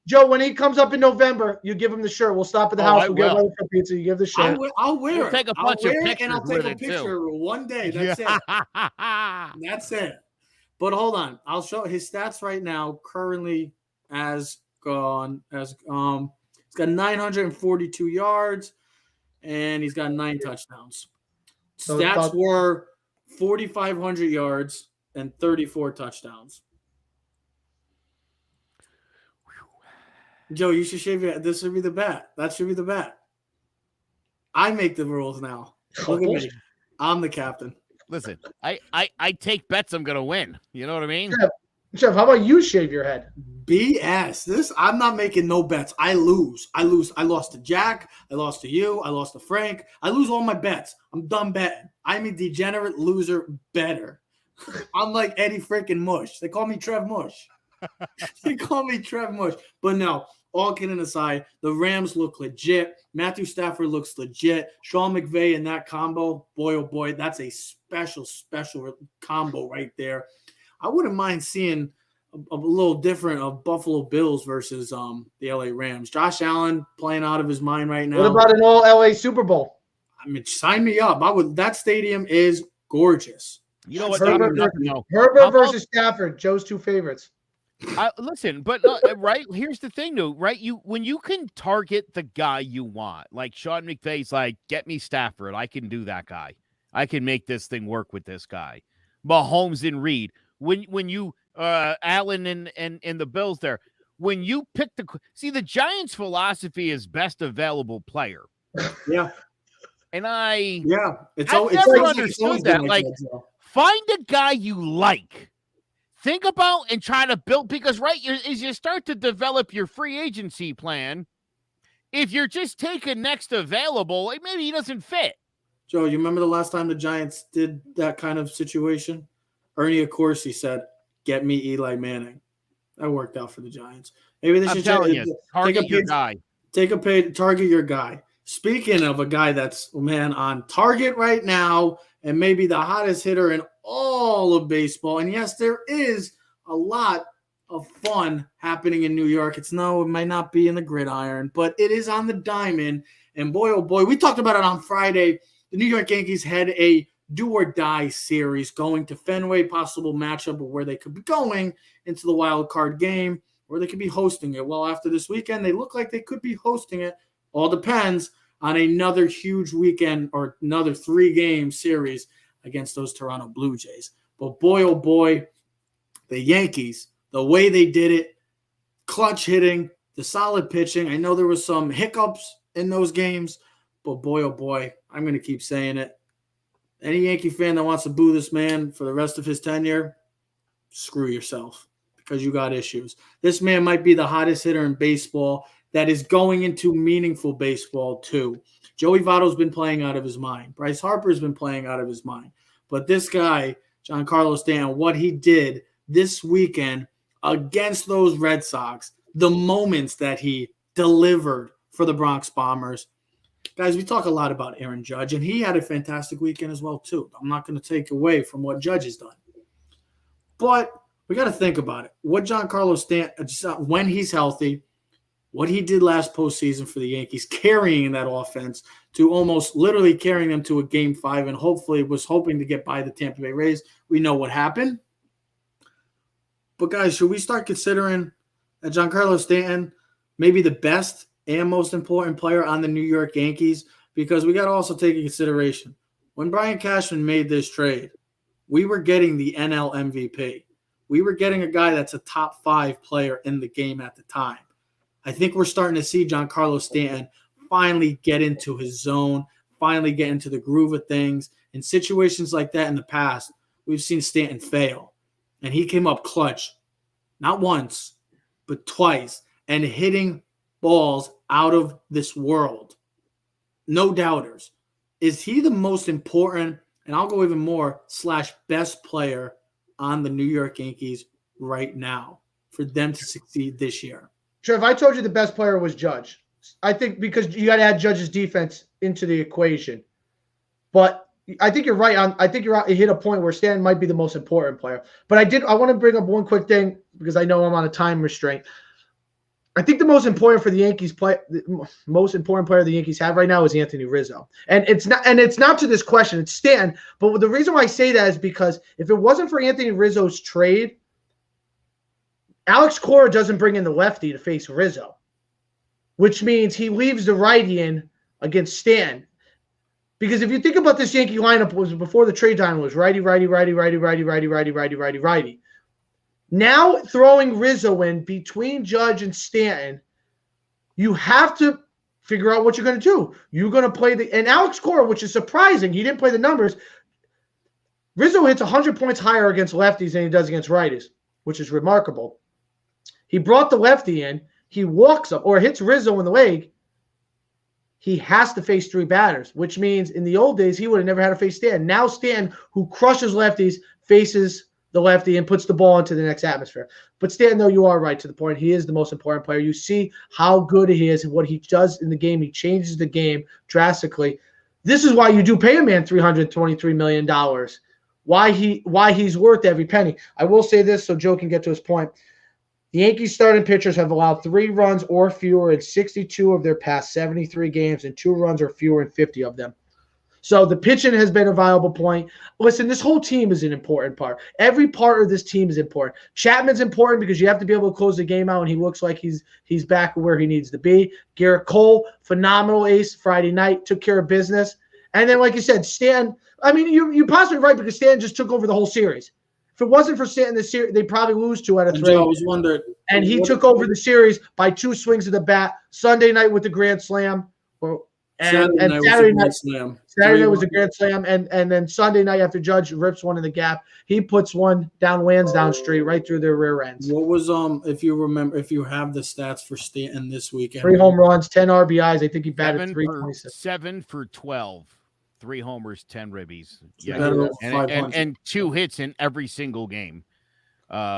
Joe, when he comes up in November, you give him the shirt. We'll stop at the house. We'll get ready for pizza. You give the shirt. I'll wear it. We'll take a bunch of pictures and I'll take a picture one day. That's it. That's it. But hold on. I'll show his stats right now. Currently he's got 942 yards, and he's got 9 touchdowns. So stats were 4,500 yards and 34 touchdowns. Joe, you should shave your head. This should be the bet. That should be the bet. I make the rules now. Look at me. I'm the captain. Listen, I take bets I'm gonna win. You know what I mean? Jeff, how about you shave your head? BS. I'm not making no bets. I lose. I lost to Jack. I lost to you. I lost to Frank. I lose all my bets. I'm done betting. I'm a degenerate loser better. I'm like Eddie freaking Mush. They call me Trev Mush. But no, all kidding aside, the Rams look legit. Matthew Stafford looks legit. Sean McVay and that combo, boy, oh boy, that's a special combo right there. I wouldn't mind seeing a little different of Buffalo Bills versus the LA Rams. Josh Allen playing out of his mind right now. What about an all LA Super Bowl? I mean, sign me up. That stadium is gorgeous. You know what? Herbert versus Stafford, Joe's 2 favorites. Listen, but right here's the thing, though. Right, when you can target the guy you want, like Sean McVay's, like, get me Stafford. I can do that guy. I can make this thing work with this guy. Mahomes and Reed. When you Allen and the Bills there, when you pick the Giants' philosophy is best available player. Yeah. And I've never understood that. Like, find a guy you like. Think about and try to build, because as you start to develop your free agency plan, if you're just taking next available, maybe he doesn't fit. Joe, you remember the last time the Giants did that kind of situation? Ernie Accorsi said, "Get me Eli Manning." That worked out for the Giants. Maybe they should target your guy. Target your guy. Speaking of a guy that's on target right now, and maybe the hottest hitter in all of baseball. And yes, there is a lot of fun happening in New York. It might not be in the gridiron, but it is on the diamond. And boy, oh boy, we talked about it on Friday. The New York Yankees had a do or die series going to Fenway, possible matchup of where they could be going into the wild card game, or they could be hosting it. Well, after this weekend, they look like they could be hosting it. All depends on another huge weekend or another 3-game series against those Toronto Blue Jays. But boy, oh boy, the Yankees, the way they did it, clutch hitting, the solid pitching. I know there was some hiccups in those games, but boy, oh boy, I'm going to keep saying it. Any Yankee fan that wants to boo this man for the rest of his tenure, screw yourself, because you got issues. This man might be the hottest hitter in baseball that is going into meaningful baseball too. Joey Votto's been playing out of his mind. Bryce Harper's been playing out of his mind. But this guy, Giancarlo Stanton, what he did this weekend against those Red Sox, the moments that he delivered for the Bronx Bombers, guys, we talk a lot about Aaron Judge, and he had a fantastic weekend as well, too. I'm not going to take away from what Judge has done. But we got to think about it. What Giancarlo Stanton, when he's healthy, what he did last postseason for the Yankees, carrying that offense to almost literally carrying them to a Game 5 and hopefully was hoping to get by the Tampa Bay Rays. We know what happened. But, guys, should we start considering that Giancarlo Stanton maybe the best and most important player on the New York Yankees? Because we got to also take into consideration, when Brian Cashman made this trade, we were getting the NL MVP. We were getting a guy that's a top 5 player in the game at the time. I think we're starting to see Giancarlo Stanton finally get into his zone, finally get into the groove of things. In situations like that in the past, we've seen Stanton fail. And he came up clutch, not once, but twice, and hitting balls out of this world. No doubters. Is he the most important, and I'll go even more, / best player on the New York Yankees right now for them to succeed this year? Trev, I told you the best player was Judge. I think because you got to add Judge's defense into the equation. But I think you're right. I think you hit a point where Stanton might be the most important player. But I want to bring up one quick thing because I know I'm on a time restraint. I think the most important for the Yankees the most important player the Yankees have right now is Anthony Rizzo. And it's not to this question, it's Stanton. But the reason why I say that is because if it wasn't for Anthony Rizzo's trade, Alex Cora doesn't bring in the lefty to face Rizzo, which means he leaves the righty in against Stanton. Because if you think about this Yankee lineup, was before the trade time was righty, righty, righty, righty, righty, righty, righty, righty, righty, righty. Now throwing Rizzo in between Judge and Stanton, you have to figure out what you're going to do. You're going to play and Alex Cora, which is surprising, he didn't play the numbers. Rizzo hits 100 points higher against lefties than he does against righties, which is remarkable. He brought the lefty in. He walks up or hits Rizzo in the leg. He has to face 3 batters, which means in the old days, he would have never had to face Stanton. Now Stanton, who crushes lefties, faces the lefty and puts the ball into the next atmosphere. But Stanton, though, you are right to the point. He is the most important player. You see how good he is and what he does in the game. He changes the game drastically. This is why you do pay a man $323 million. Why he's worth every penny. I will say this so Joe can get to his point. The Yankees starting pitchers have allowed 3 runs or fewer in 62 of their past 73 games and 2 runs or fewer in 50 of them. So the pitching has been a viable point. Listen, this whole team is an important part. Every part of this team is important. Chapman's important because you have to be able to close the game out, and he looks like he's back where he needs to be. Garrett Cole, phenomenal ace Friday night, took care of business. And then, like you said, Stan, I mean, you're possibly right because Stan just took over the whole series. If it wasn't for Stanton this series, they'd probably lose 2 out of 3. I was wondering. And he took over the series by 2 swings of the bat. Sunday night with the grand slam. Saturday night was a grand slam. And then Sunday night after Judge rips one in the gap, he puts one down Lansdowne Street right through their rear ends. What was if you have the stats for Stanton this weekend? 3 home runs, 10 RBIs. I think he batted 326. 7 for 12. 3 homers, 10 ribbies. Yeah, and 2 hits in every single game,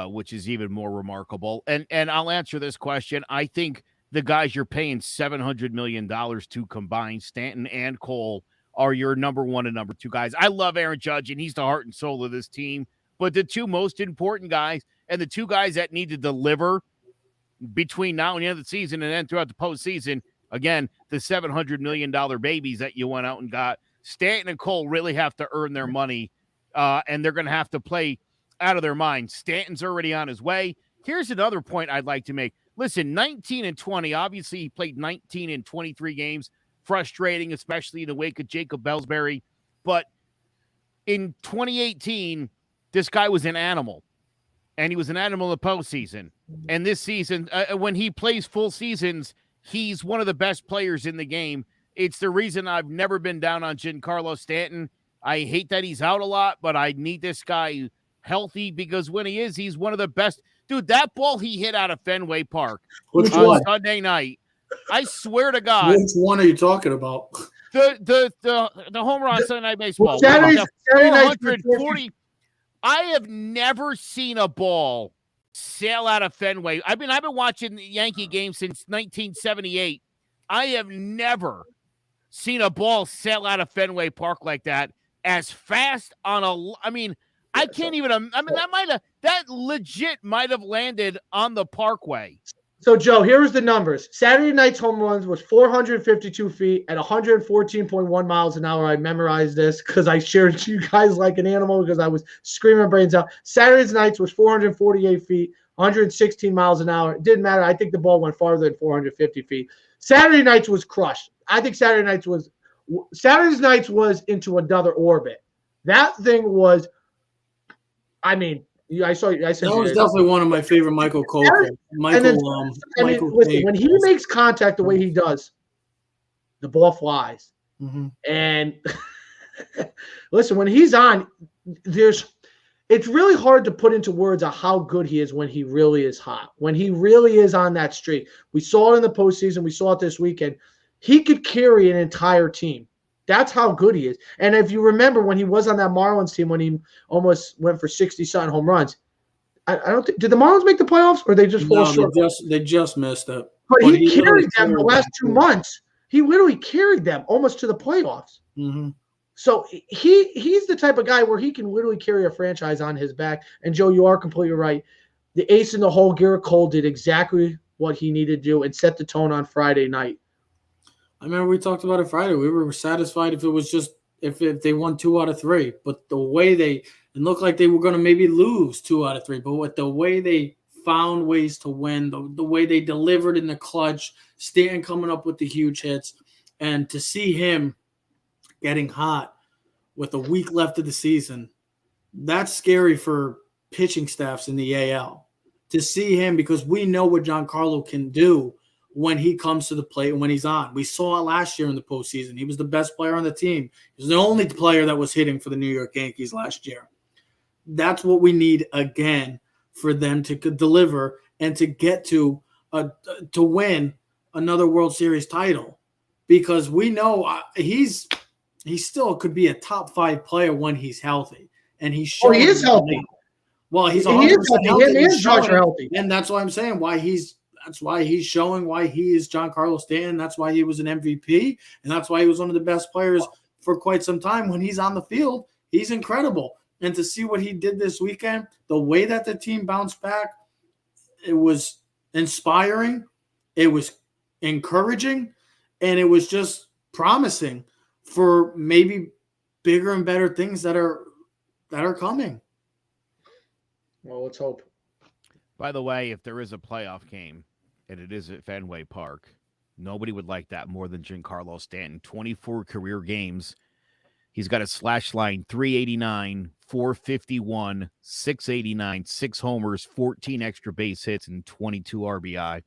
which is even more remarkable. And I'll answer this question. I think the guys you're paying $700 million to combine, Stanton and Cole, are your number 1 and number 2 guys. I love Aaron Judge, and he's the heart and soul of this team. But the 2 most important guys and the 2 guys that need to deliver between now and the end of the season and then throughout the postseason, again, the $700 million babies that you went out and got, Stanton and Cole really have to earn their money, and they're going to have to play out of their mind. Stanton's already on his way. Here's another point I'd like to make. Listen, 19 and 20, obviously he played 19 in 23 games. Frustrating, especially in the wake of Jacob Ellsbury. But in 2018, this guy was an animal, and he was an animal in the postseason. And this season, when he plays full seasons, he's one of the best players in the game. It's the reason I've never been down on Giancarlo Stanton. I hate that he's out a lot, but I need this guy healthy because when he is, he's one of the best. Dude, that ball he hit out of Fenway Park on Sunday night, I swear to God. Which one are you talking about? The home run on Sunday Night Baseball. Saturday night 440. I have never seen a ball sail out of Fenway. I've been watching the Yankee games since 1978. I have never seen a ball sail out of Fenway Park like that as fast on a. I mean, I can't even. I mean, that legit might have landed on the Parkway. So, Joe, here was the numbers. Saturday night's home runs was 452 feet at 114.1 miles an hour. I memorized this because I shared it to you guys like an animal because I was screaming my brains out. Saturday's nights was 448 feet, 116 miles an hour. It didn't matter. I think the ball went farther than 450 feet. Saturday nights was crushed. I think Saturday's nights was into another orbit. That thing was, I mean, I saw. I said that was definitely one of my favorite Michael Cole. Listen, when he makes contact the way he does, the ball flies. Mm-hmm. And listen, when he's on, it's really hard to put into words of how good he is when he really is hot. When he really is on that streak. We saw it in the postseason. We saw it this weekend. He could carry an entire team. That's how good he is. And if you remember when he was on that Marlins team, when he almost went for 60-something home runs, I don't think – did the Marlins make the playoffs or they just fall short? They just missed it. But he carried them the last 2 months. He literally carried them almost to the playoffs. Mm-hmm. So he's the type of guy where he can literally carry a franchise on his back. And, Joe, you are completely right. The ace in the hole, Garrett Cole, did exactly what he needed to do and set the tone on Friday night. I remember we talked about it Friday. We were satisfied if it was just if they won 2 out of 3. But the way it looked like they were going to maybe lose 2 out of 3. But with the way they found ways to win, the way they delivered in the clutch, Stanton coming up with the huge hits, and to see him getting hot with a week left of the season, that's scary for pitching staffs in the AL. To see him, because we know what Giancarlo can do when he comes to the plate and when he's on. We saw it last year in the postseason. He was the best player on the team. He was the only player that was hitting for the New York Yankees last year. That's what we need again for them to deliver and to get to win another World Series title, because we know he still could be a top 5 player when he's healthy, and he's showing. He is healthy. Well, he's 100% healthy, and that's why I'm saying that's why he's showing why he is Giancarlo Stanton. That's why he was an MVP, and that's why he was one of the best players for quite some time. When he's on the field, he's incredible. And to see what he did this weekend, the way that the team bounced back, it was inspiring, it was encouraging, and it was just promising for maybe bigger and better things that are coming. Well, let's hope. By the way, if there is a playoff game, and it is at Fenway Park, nobody would like that more than Giancarlo Stanton. 24 career games. He's got a slash line 389, 451, 689, 6 homers, 14 extra base hits, and 22 RBI.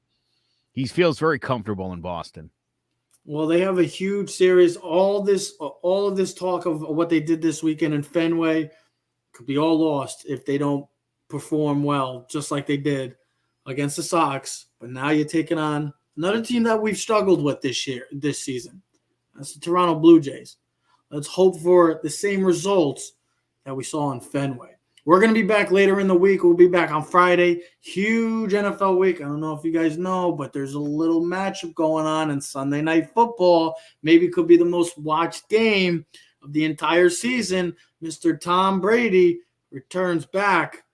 He feels very comfortable in Boston. Well, they have a huge series. All of this talk of what they did this weekend in Fenway could be all lost if they don't perform well, just like they did against the Sox. But now you're taking on another team that we've struggled with this season. That's the Toronto Blue Jays. Let's hope for the same results that we saw in Fenway. We're going to be back later in the week. We'll be back on Friday. Huge NFL week. I don't know if you guys know, but there's a little matchup going on in Sunday Night Football. Maybe it could be the most watched game of the entire season. Mr. Tom Brady returns back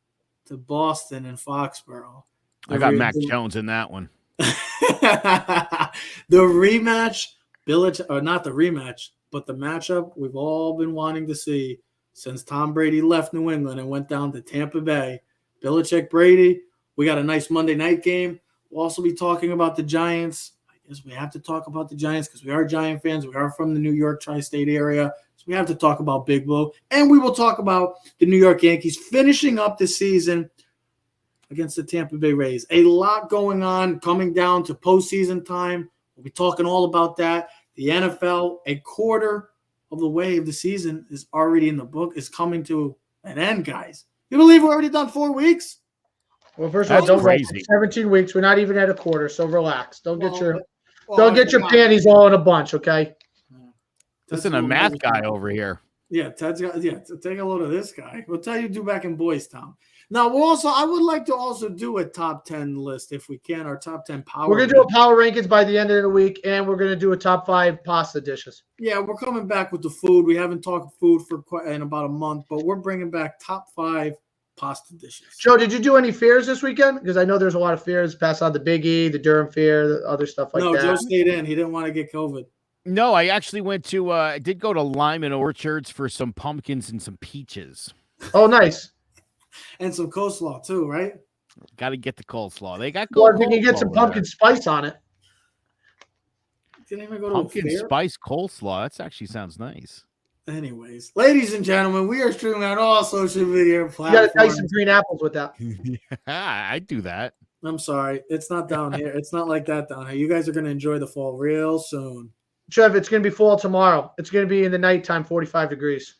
to Boston and Foxborough. I got Mac Jones in that one. The rematch, not the rematch, but the matchup we've all been wanting to see since Tom Brady left New England and went down to Tampa Bay. Belichick, Brady. We got a nice Monday night game. We'll also be talking about the Giants. I guess we have to talk about the Giants because we are Giant fans. We are from the New York tri-state area. So we have to talk about Big Blue. And we will talk about the New York Yankees finishing up the season against the Tampa Bay Rays. A lot going on coming down to postseason time. We'll be talking all about that. The NFL, a quarter of the way of the season is already in the book, is coming to an end, guys. You believe we're already done 4 weeks? Well, first of all, don't wait 17 weeks. We're not even at a quarter, so relax. Don't get your panties all in a bunch, okay? Listen, a math guy over here. Yeah, Ted's got. Yeah, take a load of this guy. We'll tell you to do back in Boys Town. Now, I would like to also do a top 10 list if we can, our top 10 power. We're going to do a power rankings by the end of the week, and we're going to do a top 5 pasta dishes. Yeah, we're coming back with the food. We haven't talked food in about a month, but we're bringing back top 5 pasta dishes. Joe, did you do any fairs this weekend? Because I know there's a lot of fairs. Pass on the Big E, the Durham Fair, the other stuff like that. No, Joe stayed in. He didn't want to get COVID. No, I actually went to I did go to Lyman Orchards for some pumpkins and some peaches. Oh, nice. And some coleslaw too, right? Got to get the coleslaw. They got Or if you can get some pumpkin spice on it. Didn't even go to pumpkin a fair? spice coleslaw. That actually sounds nice. Anyways, ladies and gentlemen, we are streaming on all social media platforms. You got to dice some green apples with that. I do that. I'm sorry. It's not down here. It's not like that down here. You guys are going to enjoy the fall real soon. Trev, it's going to be fall tomorrow. It's going to be in the nighttime, 45 degrees.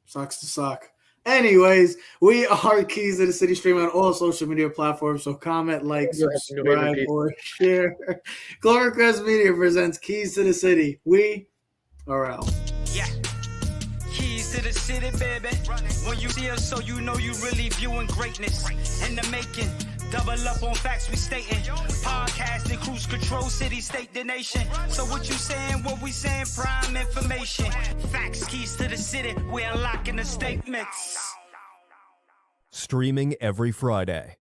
Sucks to suck. Anyways, we are Keys to the City, streaming on all social media platforms. So comment, like, subscribe, or share. Clovercrest Media presents Keys to the City. We are out. Yeah. Keys to the city, baby. When you see us, so you know you really viewing greatness in the making. Double up on facts we stating. Podcasting, cruise control, city, state, the nation. So what you saying, what we saying, prime information. Facts, keys to the city, we're unlocking the statements. Streaming every Friday.